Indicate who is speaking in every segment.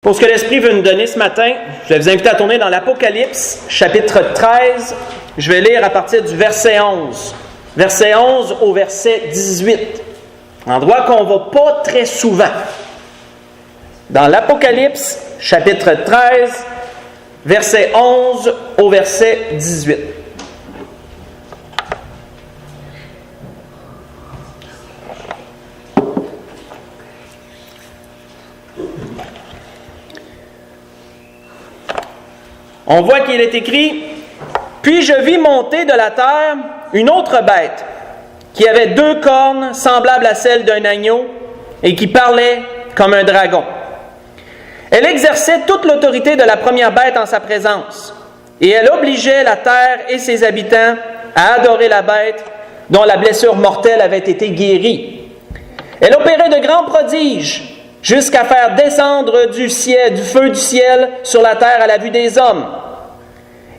Speaker 1: Pour ce que l'Esprit veut nous donner ce matin, je vais vous inviter à tourner dans l'Apocalypse, chapitre 13. Je vais lire à partir du verset 11. Verset 11 au verset 18. Endroit qu'on ne va pas très souvent. Dans l'Apocalypse, chapitre 13, verset 11 au verset 18. On voit qu'il est écrit « Puis je vis monter de la terre une autre bête, qui avait 2 cornes semblables à celles d'un agneau, et qui parlait comme un dragon. Elle exerçait toute l'autorité de la première bête en sa présence, et elle obligeait la terre et ses habitants à adorer la bête dont la blessure mortelle avait été guérie. Elle opérait de grands prodiges, jusqu'à faire descendre du feu du ciel sur la terre à la vue des hommes.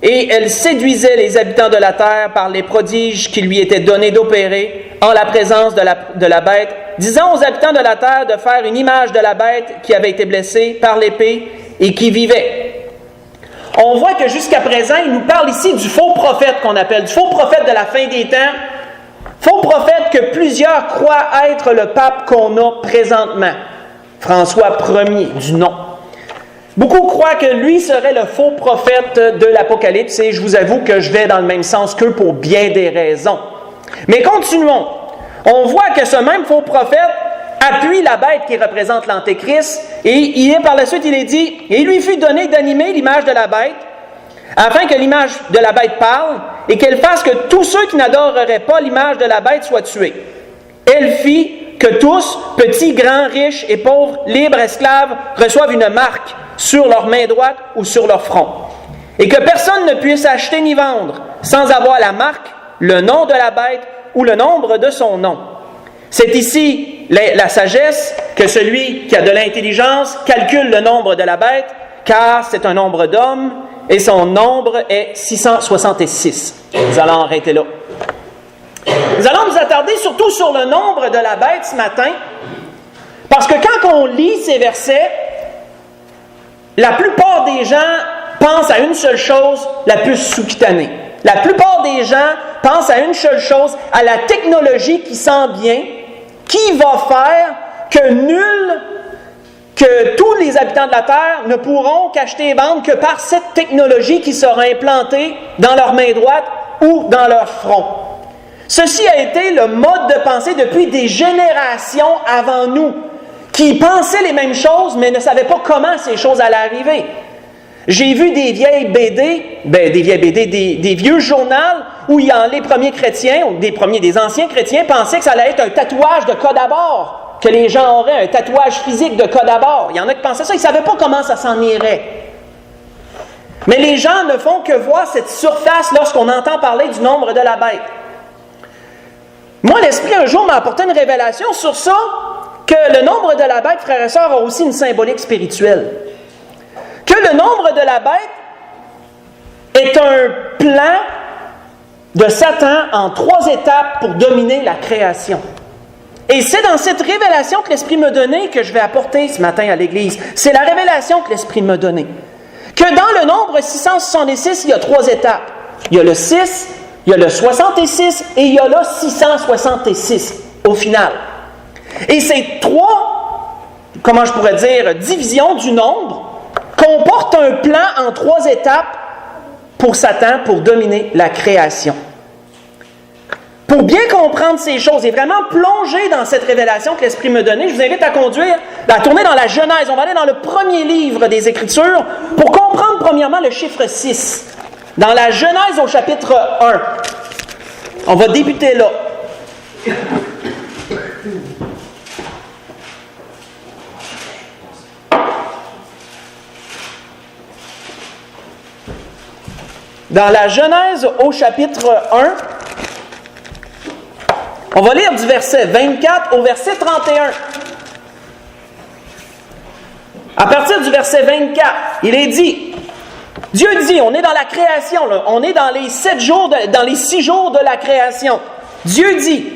Speaker 1: Et elle séduisait les habitants de la terre par les prodiges qui lui étaient donnés d'opérer en la présence de la bête, disant aux habitants de la terre de faire une image de la bête qui avait été blessée par l'épée et qui vivait. » On voit que jusqu'à présent, il nous parle ici du faux prophète qu'on appelle, du faux prophète de la fin des temps, faux prophète que plusieurs croient être le pape qu'on a présentement. François Ier, du nom. Beaucoup croient que lui serait le faux prophète de l'Apocalypse et je vous avoue que je vais dans le même sens qu'eux pour bien des raisons. Mais continuons. On voit que ce même faux prophète appuie la bête qui représente l'Antéchrist et par la suite il est dit « Et il lui fut donné d'animer l'image de la bête afin que l'image de la bête parle et qu'elle fasse que tous ceux qui n'adoreraient pas l'image de la bête soient tués. Elle fit que tous, petits, grands, riches et pauvres, libres, esclaves, reçoivent une marque sur leur main droite ou sur leur front. Et que personne ne puisse acheter ni vendre sans avoir la marque, le nom de la bête ou le nombre de son nom. C'est ici la sagesse que celui qui a de l'intelligence calcule le nombre de la bête, car c'est un nombre d'hommes et son nombre est 666. Nous allons arrêter là. Nous allons nous attarder surtout sur le nombre de la bête ce matin, parce que quand on lit ces versets, la plupart des gens pensent à une seule chose, la puce sous-cutanée. La plupart des gens pensent à une seule chose, à la technologie qui s'en vient, qui va faire que tous les habitants de la Terre ne pourront qu'acheter et vendre que par cette technologie qui sera implantée dans leur main droite ou dans leur front. Ceci a été le mode de pensée depuis des générations avant nous, qui pensaient les mêmes choses, mais ne savaient pas comment ces choses allaient arriver. J'ai vu des vieilles BD, des vieux journaux où les premiers chrétiens, ou des anciens chrétiens, pensaient que ça allait être un tatouage de code à bord, que les gens auraient un tatouage physique de code à bord. Il y en a qui pensaient ça, ils ne savaient pas comment ça s'en irait. Mais les gens ne font que voir cette surface lorsqu'on entend parler du nombre de la bête. Moi, l'Esprit, un jour, m'a apporté une révélation sur ça, que le nombre de la bête, frères et sœurs, a aussi une symbolique spirituelle. Que le nombre de la bête est un plan de Satan en 3 étapes pour dominer la création. Et c'est dans cette révélation que l'Esprit m'a donnée que je vais apporter ce matin à l'Église. C'est la révélation que l'Esprit m'a donnée. Que dans le nombre 666, il y a 3 étapes. Il y a le 6, il y a le 66 et il y a le 666 au final. Et ces 3, comment je pourrais dire, divisions du nombre comportent un plan en 3 étapes pour Satan pour dominer la création. Pour bien comprendre ces choses et vraiment plonger dans cette révélation que l'Esprit me donnait, je vous invite à tourner dans la Genèse. On va aller dans le premier livre des Écritures pour comprendre premièrement le chiffre 6. Dans la Genèse au chapitre 1. On va débuter là. Dans la Genèse au chapitre 1, on va lire du verset 24 au verset 31. À partir du verset 24, il est dit, Dieu dit, on est dans la création, là, on est dans les 6 jours de la création. Dieu dit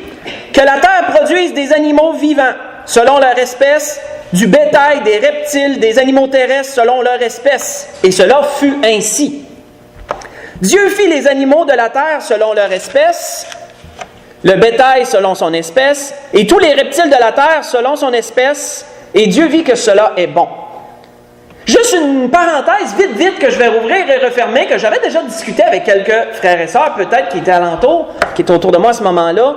Speaker 1: que la terre produise des animaux vivants, selon leur espèce, du bétail, des reptiles, des animaux terrestres selon leur espèce. Et cela fut ainsi. Dieu fit les animaux de la terre selon leur espèce, le bétail selon son espèce, et tous les reptiles de la terre selon son espèce, et Dieu vit que cela est bon. Juste une parenthèse, vite, que je vais rouvrir et refermer, que j'avais déjà discuté avec quelques frères et sœurs, peut-être, qui étaient alentour, qui étaient autour de moi à ce moment-là.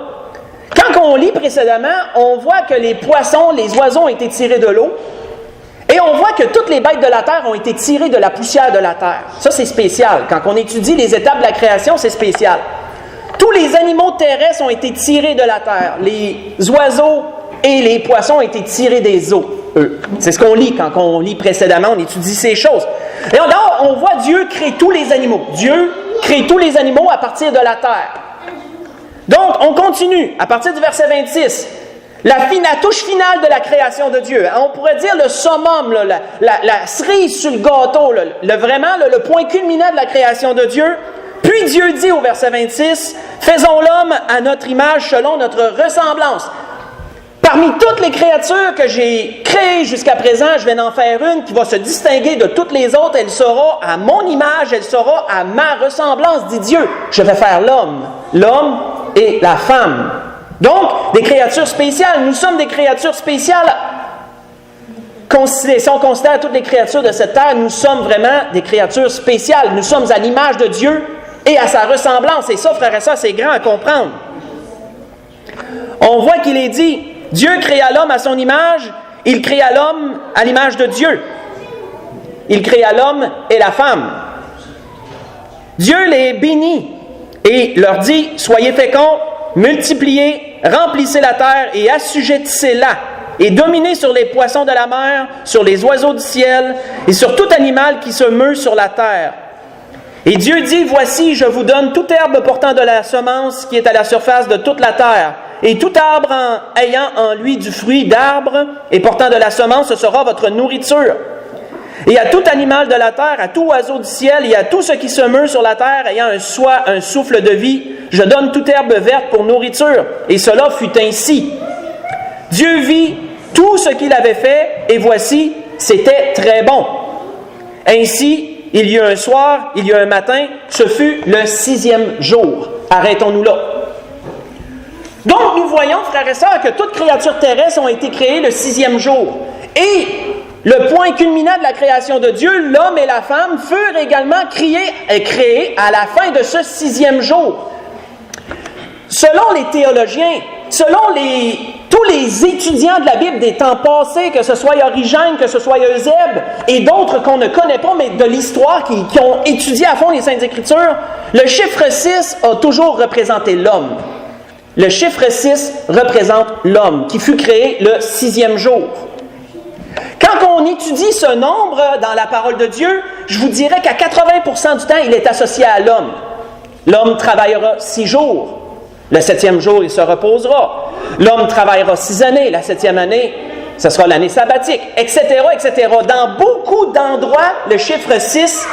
Speaker 1: Quand on lit précédemment, on voit que les poissons, les oiseaux ont été tirés de l'eau, et on voit que toutes les bêtes de la terre ont été tirées de la poussière de la terre. Ça, c'est spécial. Quand on étudie les étapes de la création, c'est spécial. Tous les animaux terrestres ont été tirés de la terre. Les oiseaux et les poissons ont été tirés des eaux. C'est ce qu'on lit quand on lit précédemment, on étudie ces choses. Et là, on voit Dieu créer tous les animaux. Dieu crée tous les animaux à partir de la terre. Donc, on continue, à partir du verset 26. La touche finale de la création de Dieu. On pourrait dire le summum, la cerise sur le gâteau, le point culminant de la création de Dieu. Puis Dieu dit au verset 26, « Faisons l'homme à notre image selon notre ressemblance. » Parmi toutes les créatures que j'ai créées jusqu'à présent, je vais en faire une qui va se distinguer de toutes les autres. Elle sera à mon image, elle sera à ma ressemblance, dit Dieu. Je vais faire l'homme et la femme. Donc, des créatures spéciales. Nous sommes des créatures spéciales. Si on considère toutes les créatures de cette terre, nous sommes vraiment des créatures spéciales. Nous sommes à l'image de Dieu et à sa ressemblance. Et ça, frères et sœurs, c'est grand à comprendre. On voit qu'il est dit, Dieu créa l'homme à son image, il créa l'homme à l'image de Dieu. Il créa l'homme et la femme. Dieu les bénit et leur dit, soyez féconds, multipliez, remplissez la terre et assujettissez-la, et dominez sur les poissons de la mer, sur les oiseaux du ciel, et sur tout animal qui se meut sur la terre. Et Dieu dit, voici, je vous donne toute herbe portant de la semence qui est à la surface de toute la terre, et tout arbre ayant en lui du fruit d'arbre et portant de la semence, ce sera votre nourriture. Et à tout animal de la terre, à tout oiseau du ciel, et à tout ce qui se meut sur la terre, ayant un souffle de vie, je donne toute herbe verte pour nourriture. Et cela fut ainsi. Dieu vit tout ce qu'il avait fait, et voici, c'était très bon. Ainsi, il y eut un soir, il y eut un matin, ce fut le 6e jour. Arrêtons-nous là. Donc, nous voyons, frères et sœurs, que toutes créatures terrestres ont été créées le 6e jour. Et le point culminant de la création de Dieu, l'homme et la femme, furent également créés à la fin de ce 6e jour. Selon les théologiens, selon tous les étudiants de la Bible des temps passés, que ce soit Origène, que ce soit Eusèbe, et d'autres qu'on ne connaît pas, mais de l'histoire, qui ont étudié à fond les Saintes Écritures, le chiffre 6 a toujours représenté l'homme. Le chiffre 6 représente l'homme, qui fut créé le 6e jour. Quand on étudie ce nombre dans la parole de Dieu, je vous dirais qu'à 80% du temps, il est associé à l'homme. L'homme travaillera 6 jours. Le 7e jour, il se reposera. L'homme travaillera 6 années. La 7e année, ce sera l'année sabbatique, etc., etc. Dans beaucoup d'endroits, le chiffre 6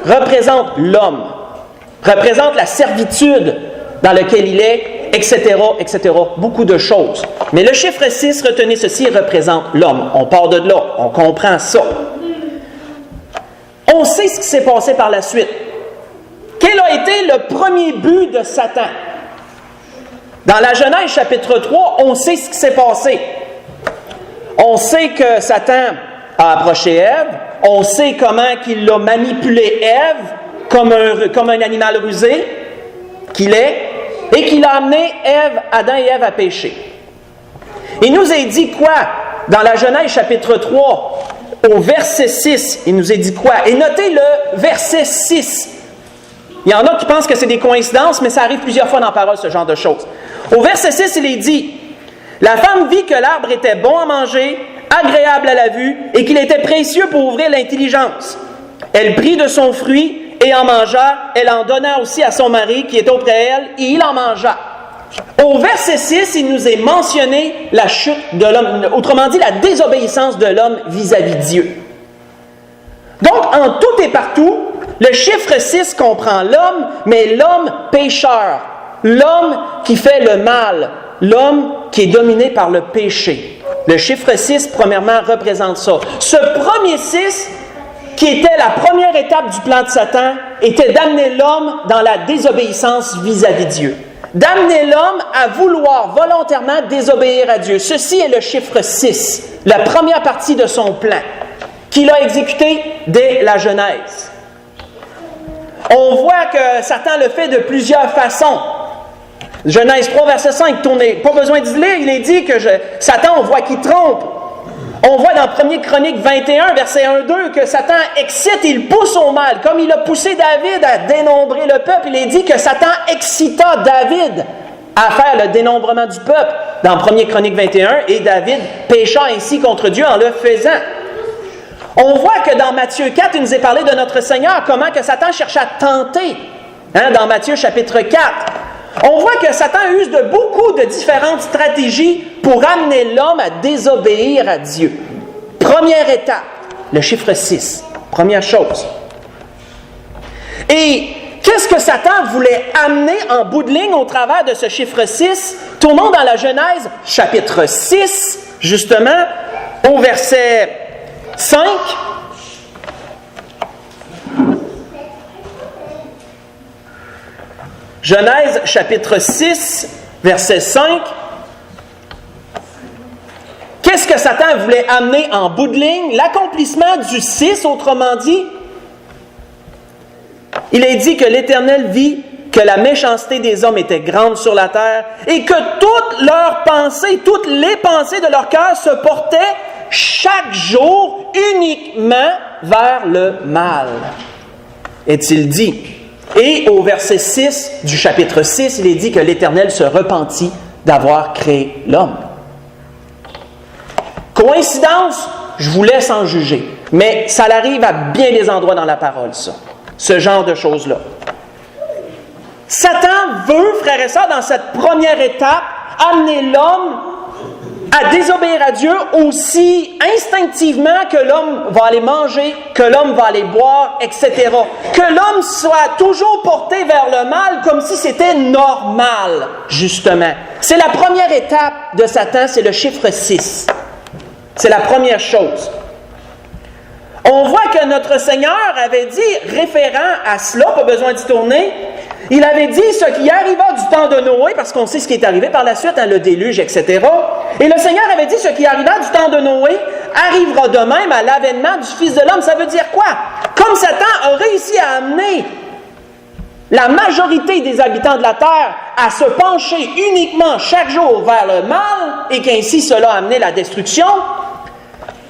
Speaker 1: représente l'homme, représente la servitude dans laquelle il est, etc., etc. Beaucoup de choses. Mais le chiffre 6, retenez ceci, représente l'homme. On part de là, on comprend ça. On sait ce qui s'est passé par la suite. Quel a été le premier but de Satan? Dans la Genèse chapitre 3, on sait ce qui s'est passé. On sait que Satan a approché Ève. On sait comment il a manipulé Ève comme un animal rusé qu'il est, et qu'il a amené Adam et Ève à pécher. Il nous est dit quoi? Dans la Genèse chapitre 3, au verset 6, il nous est dit quoi? Et notez le verset 6. Il y en a qui pensent que c'est des coïncidences, mais ça arrive plusieurs fois dans la parole, ce genre de choses. Au verset 6, il est dit, « La femme vit que l'arbre était bon à manger, agréable à la vue, et qu'il était précieux pour ouvrir l'intelligence. Elle prit de son fruit et en mangea. Elle en donna aussi à son mari qui était auprès d'elle, et il en mangea. » Au verset 6, il nous est mentionné la chute de l'homme, autrement dit la désobéissance de l'homme vis-à-vis de Dieu. Donc, en tout et partout, le chiffre 6 comprend l'homme, mais l'homme pécheur, l'homme qui fait le mal, l'homme qui est dominé par le péché, Le chiffre 6, premièrement, représente ça. Ce premier 6, qui était la première étape du plan de Satan, était d'amener l'homme dans la désobéissance vis-à-vis de Dieu. D'amener l'homme à vouloir volontairement désobéir à Dieu. Ceci est le chiffre 6, la première partie de son plan, qu'il a exécuté dès la Genèse. On voit que Satan le fait de plusieurs façons. Genèse 3, verset 5, tournez. Pas besoin de lire, il est dit que Satan, on voit qu'il trompe. On voit dans 1 Chronique 21, verset 1-2, que Satan excite, il pousse au mal. Comme il a poussé David à dénombrer le peuple, il est dit que Satan excita David à faire le dénombrement du peuple dans 1 Chronique 21, et David pécha ainsi contre Dieu en le faisant. On voit que dans Matthieu 4, il nous est parlé de notre Seigneur, comment que Satan cherche à tenter. Dans Matthieu chapitre 4. On voit que Satan use de beaucoup de différentes stratégies pour amener l'homme à désobéir à Dieu. Première étape, le chiffre 6. Première chose. Et qu'est-ce que Satan voulait amener en bout de ligne au travers de ce chiffre 6? Tournons dans la Genèse, chapitre 6, justement, au verset 5. Genèse, chapitre 6, verset 5. Qu'est-ce que Satan voulait amener en bout de ligne? L'accomplissement du 6, autrement dit. Il est dit que l'Éternel vit que la méchanceté des hommes était grande sur la terre et que toutes leurs pensées, toutes les pensées de leur cœur se portaient chaque jour uniquement vers le mal. Est-il dit? Et au verset 6 du chapitre 6, il est dit que l'Éternel se repentit d'avoir créé l'homme. Coïncidence? Je vous laisse en juger. Mais ça arrive à bien des endroits dans la parole, ça. Ce genre de choses-là. Satan veut, frères et sœurs, dans cette première étape, amener l'homme à désobéir à Dieu aussi instinctivement que l'homme va aller manger, que l'homme va aller boire, etc. Que l'homme soit toujours porté vers le mal comme si c'était normal, justement. C'est la première étape de Satan, c'est le chiffre 6. C'est la première chose. On voit que notre Seigneur avait dit, référant à cela, pas besoin d'y tourner, il avait dit ce qui arriva du temps de Noé, parce qu'on sait ce qui est arrivé par la suite, le déluge, etc. Et le Seigneur avait dit ce qui arriva du temps de Noé arrivera de même à l'avènement du Fils de l'homme. Ça veut dire quoi? Comme Satan a réussi à amener la majorité des habitants de la terre à se pencher uniquement chaque jour vers le mal, et qu'ainsi cela a amené la destruction,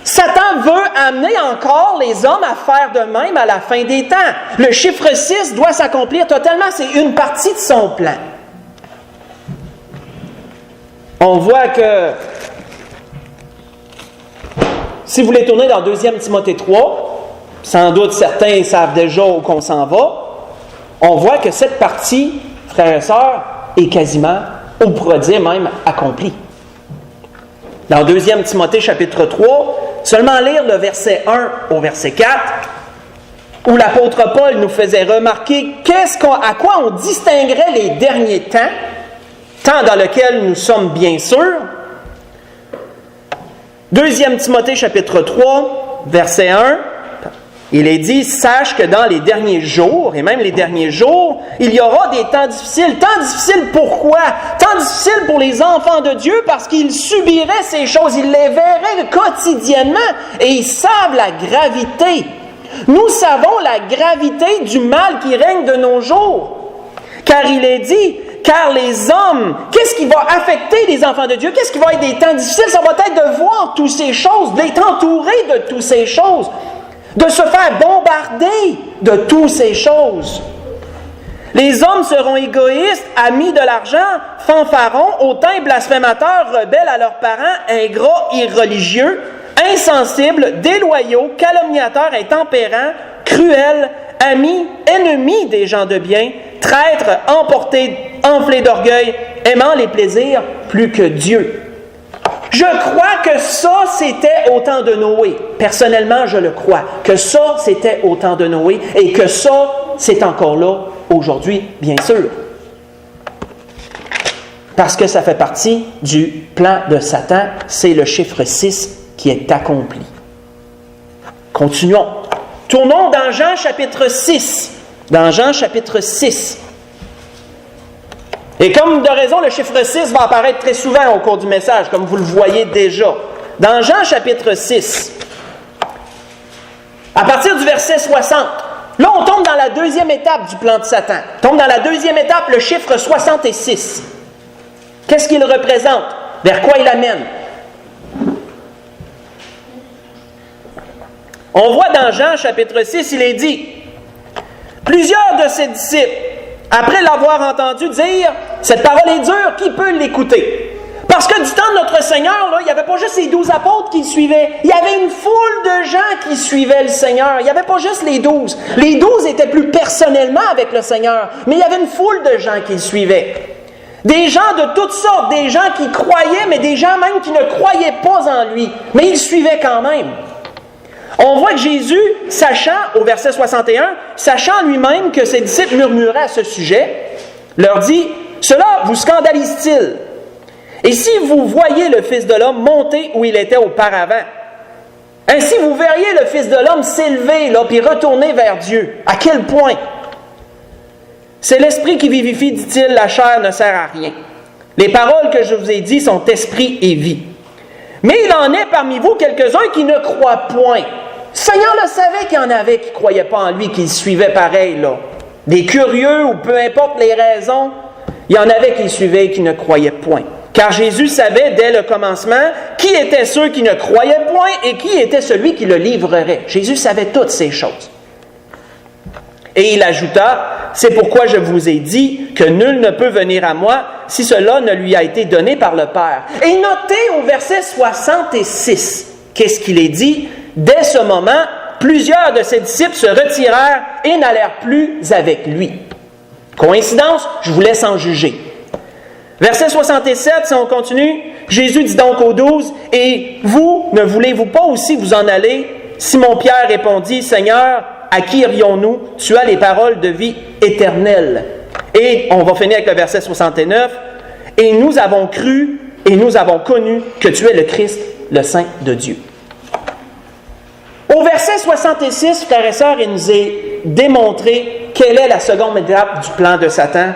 Speaker 1: Satan veut amener encore les hommes à faire de même à la fin des temps. Le chiffre 6 doit s'accomplir totalement. C'est une partie de son plan. On voit que, si vous voulez tourner dans 2 Timothée 3, sans doute certains savent déjà où qu'on s'en va, on voit que cette partie, frères et sœurs, est quasiment, on pourrait dire même, accomplie. Dans 2 Timothée chapitre 3, seulement lire le verset 1 au verset 4, où l'apôtre Paul nous faisait remarquer à quoi on distinguerait les derniers temps dans lequel nous sommes bien sûrs. 2 Timothée chapitre 3, verset 1, il est dit « Sache que dans les derniers jours, et même les derniers jours, il y aura des temps difficiles. » Temps difficiles pourquoi? Temps difficiles pour les enfants de Dieu parce qu'ils subiraient ces choses, ils les verraient quotidiennement et ils savent la gravité. Nous savons la gravité du mal qui règne de nos jours. Car il est dit, car les hommes, qu'est-ce qui va affecter les enfants de Dieu? Qu'est-ce qui va être des temps difficiles? Ça va être de voir toutes ces choses, d'être entouré de toutes ces choses, de se faire bombarder de toutes ces choses. Les hommes seront égoïstes, amis de l'argent, fanfarons, hautains, blasphémateurs, rebelles à leurs parents, ingrats, irreligieux, insensibles, déloyaux, calomniateurs, intempérants, cruels, amis, ennemis des gens de bien, traîtres, emportés, enflés d'orgueil, aimant les plaisirs plus que Dieu. Je crois que ça, c'était au temps de Noé. Personnellement, je le crois. Que ça, c'était au temps de Noé et que ça, c'est encore là aujourd'hui, bien sûr. Parce que ça fait partie du plan de Satan. C'est le chiffre 6 qui est accompli. Continuons. Tournons dans Jean chapitre 6. Dans Jean chapitre 6. Et comme de raison, le chiffre 6 va apparaître très souvent au cours du message, comme vous le voyez déjà. Dans Jean chapitre 6, à partir du verset 60, là on tombe dans la deuxième étape du plan de Satan. On tombe dans la deuxième étape, le chiffre 66. Qu'est-ce qu'il représente? Vers quoi il amène? On voit dans Jean chapitre 6, il est dit, plusieurs de ses disciples, après l'avoir entendu dire, cette parole est dure, qui peut l'écouter? Parce que du temps de notre Seigneur, là, il n'y avait pas juste les 12 apôtres qui le suivaient, il y avait une foule de gens qui suivaient le Seigneur. Il n'y avait pas juste les 12. Les 12 étaient plus personnellement avec le Seigneur, mais il y avait une foule de gens qui le suivaient. Des gens de toutes sortes, des gens qui croyaient, mais des gens même qui ne croyaient pas en lui, mais ils le suivaient quand même. On voit que Jésus, sachant, au verset 61, sachant lui-même que ses disciples murmuraient à ce sujet, leur dit, « Cela vous scandalise-t-il? Et si vous voyez le Fils de l'homme monter où il était auparavant, ainsi vous verriez le Fils de l'homme s'élever, là, puis retourner vers Dieu. À quel point? C'est l'esprit qui vivifie, dit-il, la chair ne sert à rien. Les paroles que je vous ai dites sont esprit et vie. Mais il en est parmi vous quelques-uns qui ne croient point. Le Seigneur le savait qu'il y en avait qui ne croyaient pas en lui, qui le suivaient pareil, là. Des curieux, ou peu importe les raisons, il y en avait qui le suivaient et qui ne croyaient point. Car Jésus savait dès le commencement qui étaient ceux qui ne croyaient point et qui était celui qui le livrerait. Jésus savait toutes ces choses. Et il ajouta, « C'est pourquoi je vous ai dit que nul ne peut venir à moi si cela ne lui a été donné par le Père. » Et notez au verset 66, qu'est-ce qu'il est dit? Dès ce moment, plusieurs de ses disciples se retirèrent et n'allèrent plus avec lui. Coïncidence? Je vous laisse en juger. Verset 67, si on continue, Jésus dit donc aux 12, « Et vous, ne voulez-vous pas aussi vous en aller? » Simon-Pierre répondit, « Seigneur, à qui irions-nous? Tu as les paroles de vie éternelle. » Et on va finir avec le verset 69, « Et nous avons cru et nous avons connu que tu es le Christ, le Saint de Dieu. » Au verset 66, frères et sœurs, il nous est démontré quelle est la seconde étape du plan de Satan,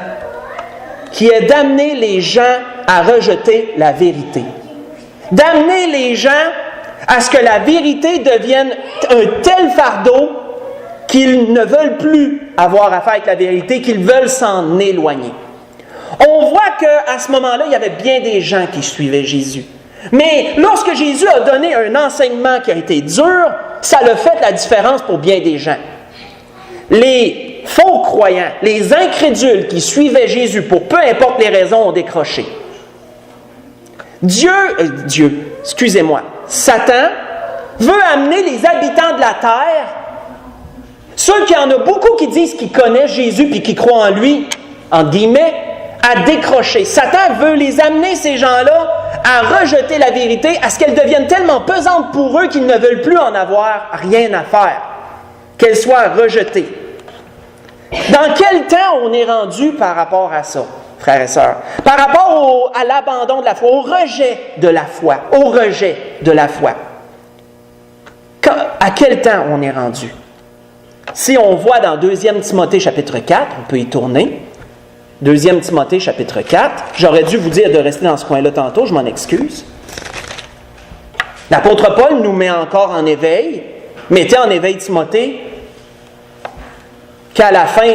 Speaker 1: qui est d'amener les gens à rejeter la vérité. D'amener les gens à ce que la vérité devienne un tel fardeau qu'ils ne veulent plus avoir affaire avec la vérité, qu'ils veulent s'en éloigner. On voit qu'à ce moment-là, il y avait bien des gens qui suivaient Jésus. Mais lorsque Jésus a donné un enseignement qui a été dur, ça a fait la différence pour bien des gens. Les faux croyants, les incrédules qui suivaient Jésus pour peu importe les raisons ont décroché. Satan veut amener les habitants de la terre, ceux qui en ont beaucoup qui disent qu'ils connaissent Jésus puis qui croient en lui, en guillemets, à décrocher. Satan veut les amener, ces gens-là, à rejeter la vérité, à ce qu'elle devienne tellement pesante pour eux qu'ils ne veulent plus en avoir rien à faire, qu'elle soit rejetée. Dans quel temps on est rendu par rapport à ça, frères et sœurs? Par rapport à l'abandon de la foi, au rejet de la foi, au rejet de la foi. À quel temps on est rendu? Si on voit dans 2 Timothée chapitre 4, on peut y tourner. 2 Timothée chapitre 4. J'aurais dû vous dire de rester dans ce coin-là tantôt, je m'en excuse. L'apôtre Paul nous met encore en éveil. Mettez en éveil Timothée qu'à la fin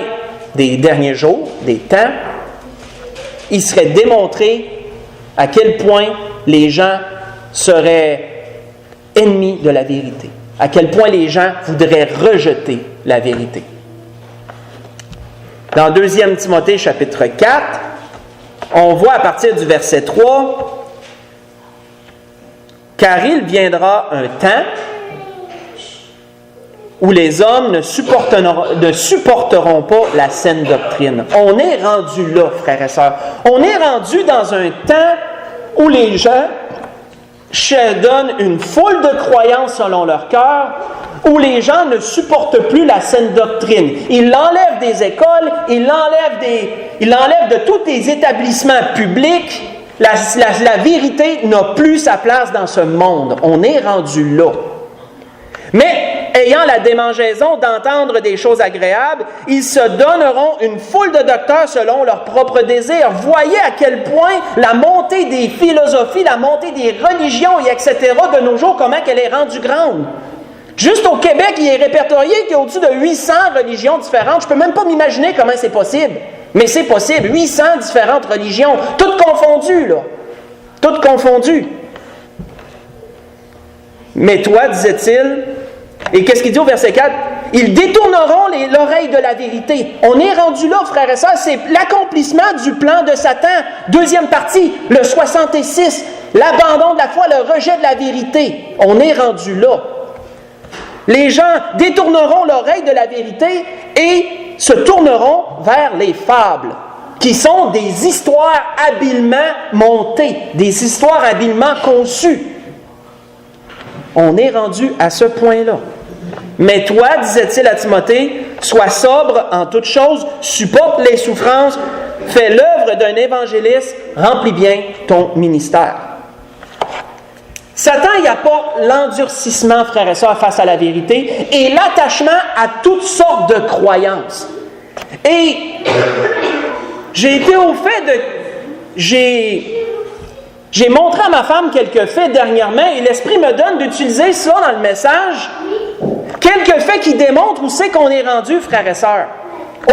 Speaker 1: des derniers jours, des temps, il serait démontré à quel point les gens seraient ennemis de la vérité, à quel point les gens voudraient rejeter la vérité. Dans 2 Timothée chapitre 4, on voit à partir du verset 3, « Car il viendra un temps où les hommes ne supporteront pas la saine doctrine. » On est rendu là, frères et sœurs. On est rendu dans un temps où les gens donnent une foule de croyances selon leur cœur, où les gens ne supportent plus la saine doctrine. Ils l'enlèvent des écoles, ils l'enlèvent il l'enlève de tous les établissements publics. La vérité n'a plus sa place dans ce monde. On est rendu là. Mais, ayant la démangeaison d'entendre des choses agréables, ils se donneront une foule de docteurs selon leurs propres désirs. Voyez à quel point la montée des philosophies, la montée des religions, et etc., de nos jours, comment elle est rendue grande. Juste au Québec, il est répertorié qu'il y a au-dessus de 800 religions différentes. Je ne peux même pas m'imaginer comment c'est possible. Mais c'est possible. 800 différentes religions, toutes confondues, là. Toutes confondues. Mais toi, disait-il, et qu'est-ce qu'il dit au verset 4? Ils détourneront l'oreille de la vérité. On est rendu là, frères et sœurs, c'est l'accomplissement du plan de Satan. Deuxième partie, le 66, l'abandon de la foi, le rejet de la vérité. On est rendu là. Les gens détourneront l'oreille de la vérité et se tourneront vers les fables, qui sont des histoires habilement montées, des histoires habilement conçues. On est rendu à ce point-là. Mais toi, disait-il à Timothée, sois sobre en toutes choses, supporte les souffrances, fais l'œuvre d'un évangéliste, remplis bien ton ministère. Satan y apporte l'endurcissement, frères et sœurs, face à la vérité et l'attachement à toutes sortes de croyances. Et j'ai été au fait de... J'ai montré à ma femme quelques faits dernièrement et l'Esprit me donne d'utiliser ça dans le message. Quelques faits qui démontrent où c'est qu'on est rendu, frères et sœurs.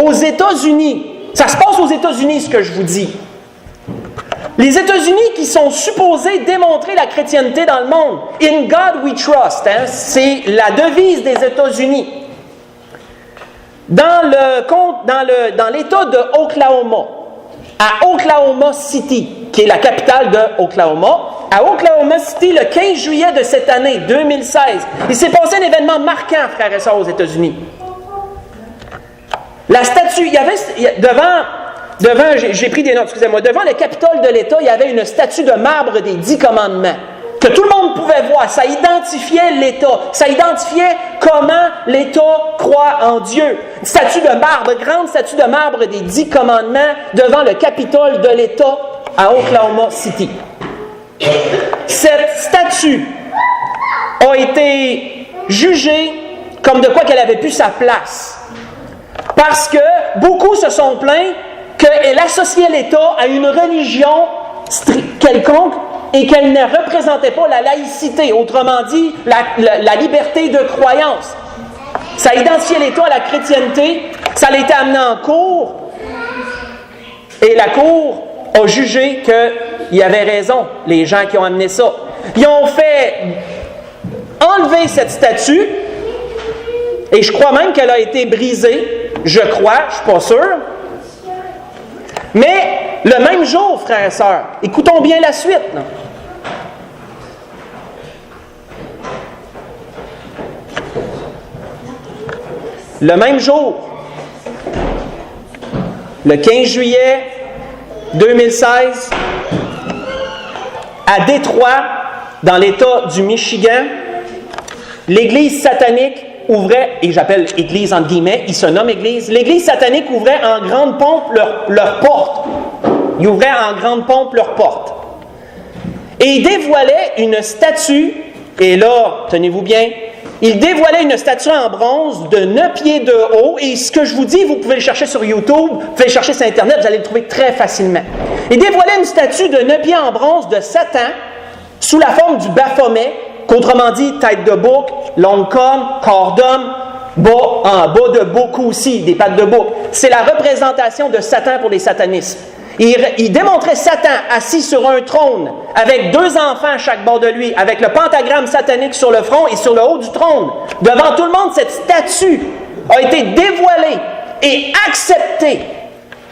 Speaker 1: Aux États-Unis. Ça se passe aux États-Unis, ce que je vous dis. Les États-Unis qui sont supposés démontrer la chrétienté dans le monde. In God we trust. Hein? C'est la devise des États-Unis. Dans l'État de Oklahoma, à Oklahoma City, qui est la capitale de Oklahoma, à Oklahoma City, le 15 juillet de cette année, 2016, il s'est passé un événement marquant, frères et sœurs, aux États-Unis. La statue, il y avait devant, j'ai pris des notes, excusez-moi, devant le Capitole de l'État, il y avait une statue de marbre des 10 commandements, que tout le monde pouvait voir. Ça identifiait l'État, ça identifiait comment l'État croit en Dieu. Une statue de marbre, grande statue de marbre des 10 commandements devant le Capitole de l'État à Oklahoma City. Cette statue a été jugée comme de quoi qu'elle avait plus sa place. Parce que beaucoup se sont plaints qu'elle associait l'État à une religion quelconque et qu'elle ne représentait pas la laïcité, autrement dit, la liberté de croyance. Ça identifiait l'État à la chrétienté, ça l'a été amené en cour, et la cour a jugé qu'il y avait raison, les gens qui ont amené ça. Ils ont fait enlever cette statue, et je crois même qu'elle a été brisée, je crois, je ne suis pas sûr. Mais le même jour, frères et sœurs, écoutons bien la suite. Là. Le même jour, le 15 juillet 2016, à Détroit, dans l'État du Michigan, l'Église satanique ouvrait, et j'appelle Église entre guillemets, il se nomme Église, l'Église satanique ouvrait en grande pompe leurs portes. Ils ouvraient en grande pompe leurs portes. Et ils dévoilaient une statue, et là, tenez-vous bien, ils dévoilaient une statue en bronze de 9 pieds de haut, et ce que je vous dis, vous pouvez le chercher sur YouTube, vous pouvez le chercher sur Internet, vous allez le trouver très facilement. Ils dévoilaient une statue de 9 pieds en bronze de Satan, sous la forme du Baphomet, qu'autrement dit, tête de bouc, longue corne, corps d'homme, bas de bouc aussi, des pattes de bouc. C'est la représentation de Satan pour les satanistes. Il démontrait Satan assis sur un trône, avec 2 enfants à chaque bord de lui, avec le pentagramme satanique sur le front et sur le haut du trône. Devant tout le monde, cette statue a été dévoilée et acceptée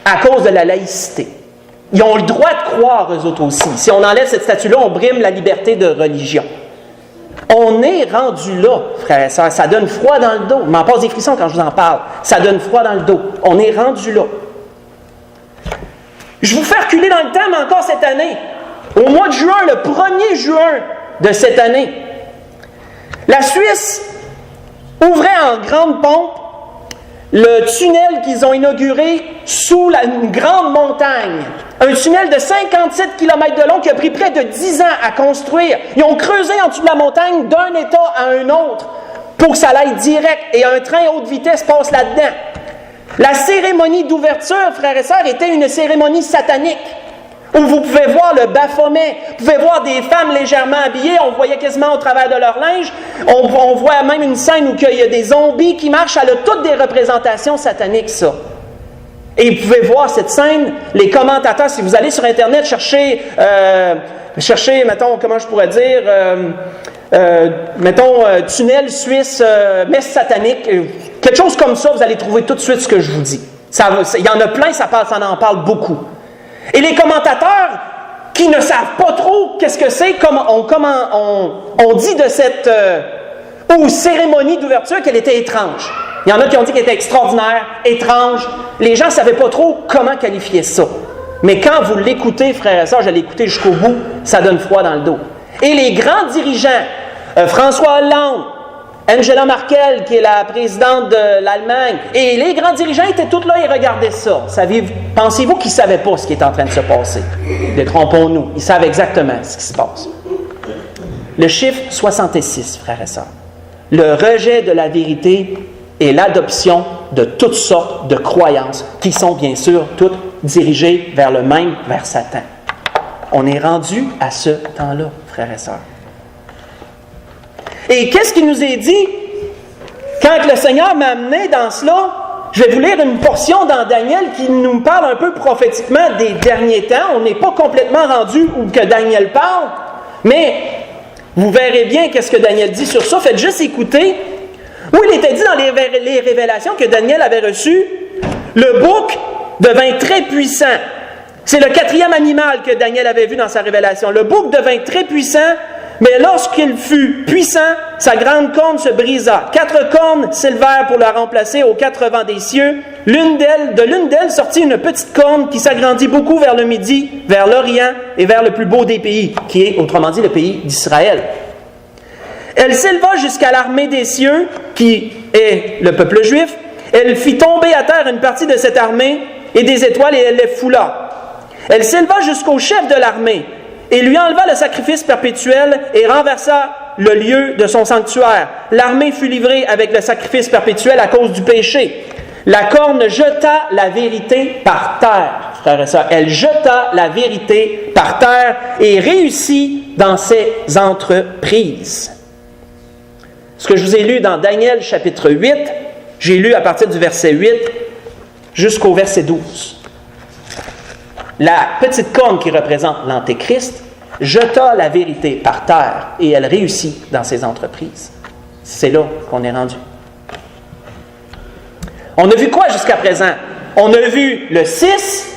Speaker 1: à cause de la laïcité. Ils ont le droit de croire, eux autres aussi. Si on enlève cette statue-là, on brime la liberté de religion. On est rendu là, frères et sœurs. Ça donne froid dans le dos. Je m'en passe des frissons quand je vous en parle. Ça donne froid dans le dos. On est rendu là. Je vous fais reculer dans le temps, mais encore cette année. Au mois de juin, le 1er juin de cette année, la Suisse ouvrait en grande pompe le tunnel qu'ils ont inauguré sous une grande montagne. Un tunnel de 57 km de long qui a pris près de 10 ans à construire. Ils ont creusé en dessous de la montagne d'un état à un autre pour que ça aille direct et un train haute vitesse passe là-dedans. La cérémonie d'ouverture, frères et sœurs, était une cérémonie satanique où vous pouvez voir le Baphomet, vous pouvez voir des femmes légèrement habillées, on voyait quasiment au travers de leur linge, on voit même une scène où il y a des zombies qui marchent, elle a toutes des représentations sataniques, ça. Et vous pouvez voir cette scène, les commentateurs, si vous allez sur Internet chercher, mettons, comment je pourrais dire, tunnel suisse, messe satanique, quelque chose comme ça, vous allez trouver tout de suite ce que je vous dis. Il y en a plein, ça en parle beaucoup. Et les commentateurs qui ne savent pas trop qu'est-ce que c'est, on dit de cette cérémonie d'ouverture qu'elle était étrange. Il y en a qui ont dit qu'elle était extraordinaire, étrange. Les gens ne savaient pas trop comment qualifier ça. Mais quand vous l'écoutez, frères et sœurs, je l'ai écouté jusqu'au bout, ça donne froid dans le dos. Et les grands dirigeants, François Hollande, Angela Merkel, qui est la présidente de l'Allemagne, et les grands dirigeants étaient tous là et regardaient ça. Pensez-vous qu'ils ne savaient pas ce qui est en train de se passer? Détrompons-nous, ils savent exactement ce qui se passe. Le chiffre 66, frères et sœurs. Le rejet de la vérité et l'adoption de toutes sortes de croyances qui sont bien sûr toutes dirigées vers vers Satan. On est rendu à ce temps-là, frères et sœurs. Et qu'est-ce qui nous est dit? Quand le Seigneur m'a amené dans cela, je vais vous lire une portion dans Daniel qui nous parle un peu prophétiquement des derniers temps. On n'est pas complètement rendu où que Daniel parle, mais vous verrez bien qu'est-ce que Daniel dit sur ça. Faites juste écouter. Où il était dit dans les révélations que Daniel avait reçues, le bouc devint très puissant. C'est le 4e animal que Daniel avait vu dans sa révélation. Le bouc devint très puissant, mais lorsqu'il fut puissant, sa grande corne se brisa. 4 cornes s'élevèrent pour la remplacer aux 4 vents des cieux. De l'une d'elles sortit une petite corne qui s'agrandit beaucoup vers le midi, vers l'Orient et vers le plus beau des pays, qui est, autrement dit, le pays d'Israël. Elle s'éleva jusqu'à l'armée des cieux, qui est le peuple juif. Elle fit tomber à terre une partie de cette armée et des étoiles, et elle les foula. Elle s'éleva jusqu'au chef de l'armée, et lui enleva le sacrifice perpétuel et renversa le lieu de son sanctuaire. L'armée fut livrée avec le sacrifice perpétuel à cause du péché. La corne jeta la vérité par terre, frères et sœurs. Elle jeta la vérité par terre et réussit dans ses entreprises. Ce que je vous ai lu dans Daniel chapitre 8, j'ai lu à partir du verset 8 jusqu'au verset 12. La petite corne qui représente l'Antéchrist jeta la vérité par terre et elle réussit dans ses entreprises. C'est là qu'on est rendu. On a vu quoi jusqu'à présent? On a vu le 6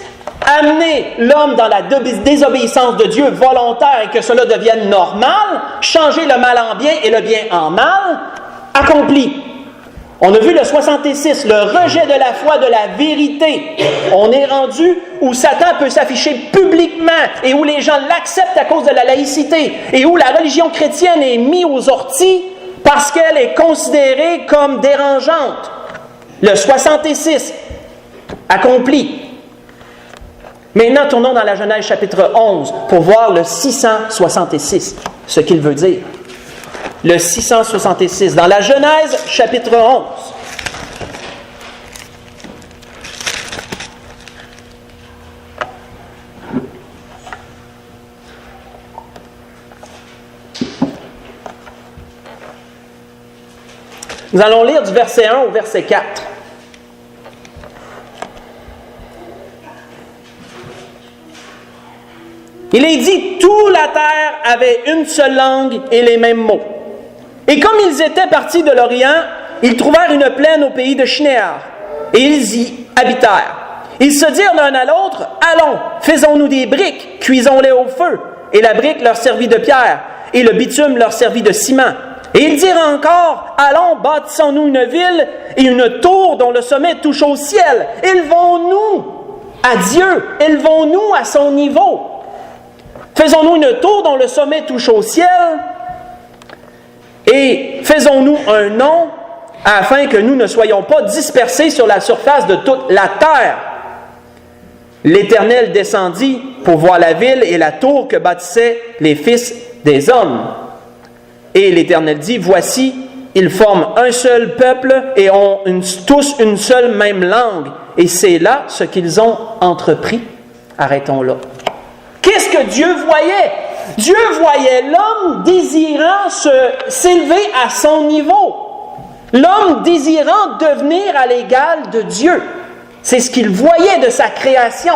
Speaker 1: amener l'homme dans la désobéissance de Dieu volontaire et que cela devienne normal, changer le mal en bien et le bien en mal, accompli. On a vu le 66, le rejet de la foi, de la vérité. On est rendu où Satan peut s'afficher publiquement et où les gens l'acceptent à cause de la laïcité et où la religion chrétienne est mise aux orties parce qu'elle est considérée comme dérangeante. Le 66, accompli. Maintenant, tournons dans la Genèse chapitre 11 pour voir le 666, ce qu'il veut dire. Le 666, dans la Genèse chapitre 11. Nous allons lire du verset 1 au verset 4. Il est dit, toute la terre avait une seule langue et les mêmes mots. Et comme ils étaient partis de l'Orient, ils trouvèrent une plaine au pays de Shinéar, et ils y habitèrent. Ils se dirent l'un à l'autre, « Allons, faisons-nous des briques, cuisons-les au feu. » Et la brique leur servit de pierre, et le bitume leur servit de ciment. Et ils dirent encore, « Allons, bâtissons-nous une ville et une tour dont le sommet touche au ciel. Élevons-nous à Dieu, élevons-nous à son niveau. Faisons-nous une tour dont le sommet touche au ciel, et faisons-nous un nom afin que nous ne soyons pas dispersés sur la surface de toute la terre. L'Éternel descendit pour voir la ville et la tour que bâtissaient les fils des hommes. Et l'Éternel dit, voici, ils forment un seul peuple et ont tous une seule même langue. Et c'est là ce qu'ils ont entrepris. Arrêtons là. Qu'est-ce que Dieu voyait? Dieu voyait l'homme désirant s'élever à son niveau. L'homme désirant devenir à l'égal de Dieu. C'est ce qu'il voyait de sa création.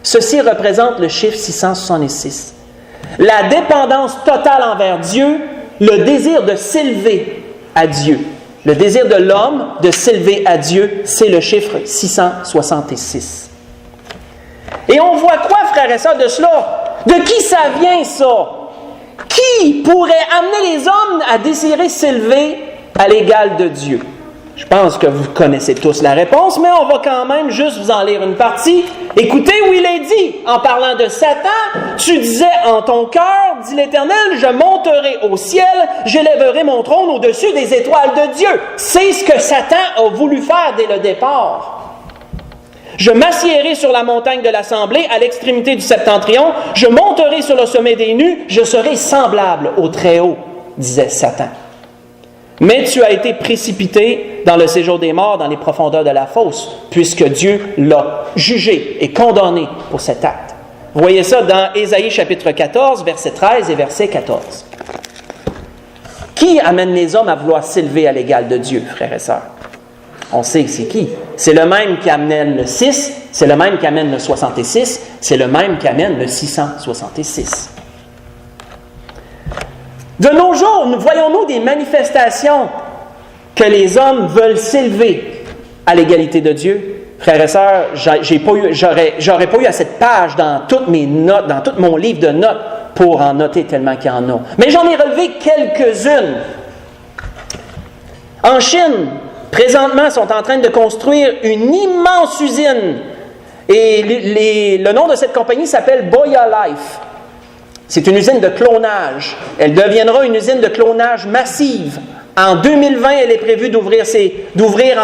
Speaker 1: Ceci représente le chiffre 666. La dépendance totale envers Dieu, le désir de s'élever à Dieu. Le désir de l'homme de s'élever à Dieu, c'est le chiffre 666. Et on voit quoi, frères et sœurs, de cela? De qui ça vient, ça? Qui pourrait amener les hommes à désirer s'élever à l'égal de Dieu? Je pense que vous connaissez tous la réponse, mais on va quand même juste vous en lire une partie. Écoutez où il est dit, en parlant de Satan, « Tu disais en ton cœur, dit l'Éternel, je monterai au ciel, j'élèverai mon trône au-dessus des étoiles de Dieu. » C'est ce que Satan a voulu faire dès le départ. « Je m'assiérai sur la montagne de l'Assemblée, à l'extrémité du septentrion, je monterai sur le sommet des nues, je serai semblable au Très-Haut, disait Satan. Mais tu as été précipité dans le séjour des morts, dans les profondeurs de la fosse, puisque Dieu l'a jugé et condamné pour cet acte. » Vous voyez ça dans Ésaïe chapitre 14, verset 13 et verset 14. Qui amène les hommes à vouloir s'élever à l'égal de Dieu, frères et sœurs? On sait que c'est qui. C'est le même qui amène le 6, c'est le même qui amène le 66, c'est le même qui amène le 666. De nos jours, voyons-nous des manifestations que les hommes veulent s'élever à l'égalité de Dieu? Frères et sœurs, j'aurais pas eu à cette page dans toutes mes notes, dans tout mon livre de notes pour en noter tellement qu'il y en a. Mais j'en ai relevé quelques-unes. En Chine, présentement, ils sont en train de construire une immense usine. Et le nom de cette compagnie s'appelle Boya Life. C'est une usine de clonage. Elle deviendra une usine de clonage massive. En 2020, elle est prévue d'ouvrir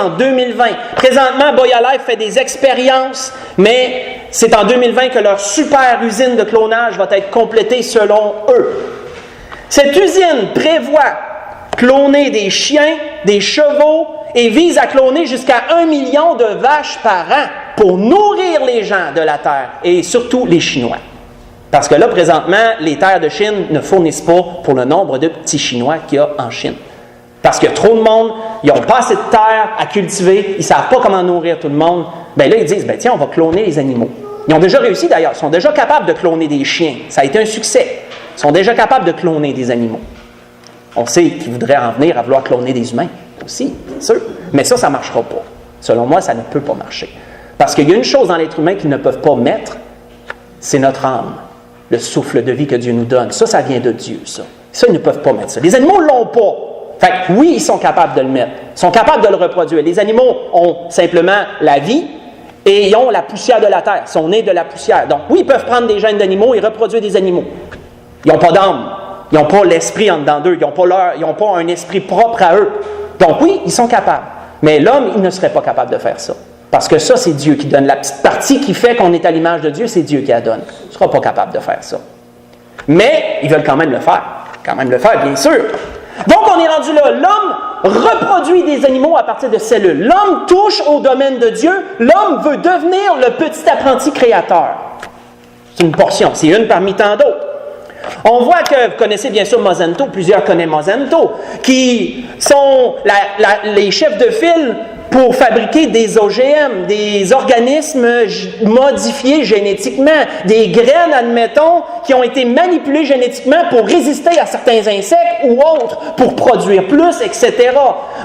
Speaker 1: en 2020. Présentement, Boya Life fait des expériences, mais c'est en 2020 que leur super usine de clonage va être complétée selon eux. Cette usine prévoit cloner des chiens, des chevaux et vise à cloner jusqu'à 1 million de vaches par an pour nourrir les gens de la terre et surtout les Chinois. Parce que là, présentement, les terres de Chine ne fournissent pas pour le nombre de petits Chinois qu'il y a en Chine. Parce qu'il y a trop de monde, ils n'ont pas assez de terre à cultiver, ils ne savent pas comment nourrir tout le monde. Bien là, ils disent, tiens, on va cloner les animaux. Ils ont déjà réussi d'ailleurs, ils sont déjà capables de cloner des chiens. Ça a été un succès. Ils sont déjà capables de cloner des animaux. On sait qu'ils voudraient en venir à vouloir cloner des humains aussi, bien sûr. Mais ça ne marchera pas. Selon moi, ça ne peut pas marcher. Parce qu'il y a une chose dans l'être humain qu'ils ne peuvent pas mettre, c'est notre âme. Le souffle de vie que Dieu nous donne. Ça vient de Dieu, ça. Ça, ils ne peuvent pas mettre ça. Les animaux ne l'ont pas. Fait que oui, ils sont capables de le mettre. Ils sont capables de le reproduire. Les animaux ont simplement la vie et ils ont la poussière de la terre. Ils sont nés de la poussière. Donc, oui, ils peuvent prendre des gènes d'animaux et reproduire des animaux. Ils n'ont pas d'âme. Ils n'ont pas l'esprit en dedans d'eux. Ils n'ont pas un esprit propre à eux. Donc, oui, ils sont capables. Mais l'homme, il ne serait pas capable de faire ça. Parce que ça, c'est Dieu qui donne. La petite partie qui fait qu'on est à l'image de Dieu, c'est Dieu qui la donne. Il ne sera pas capable de faire ça. Mais ils veulent quand même le faire. Quand même le faire, bien sûr. Donc, on est rendu là. L'homme reproduit des animaux à partir de cellules. L'homme touche au domaine de Dieu. L'homme veut devenir le petit apprenti créateur. C'est une portion. C'est une parmi tant d'autres. On voit que, vous connaissez bien sûr Monsanto, plusieurs connaissent Monsanto, qui sont les chefs de file pour fabriquer des OGM, des organismes modifiés génétiquement, des graines, admettons, qui ont été manipulées génétiquement pour résister à certains insectes ou autres, pour produire plus, etc.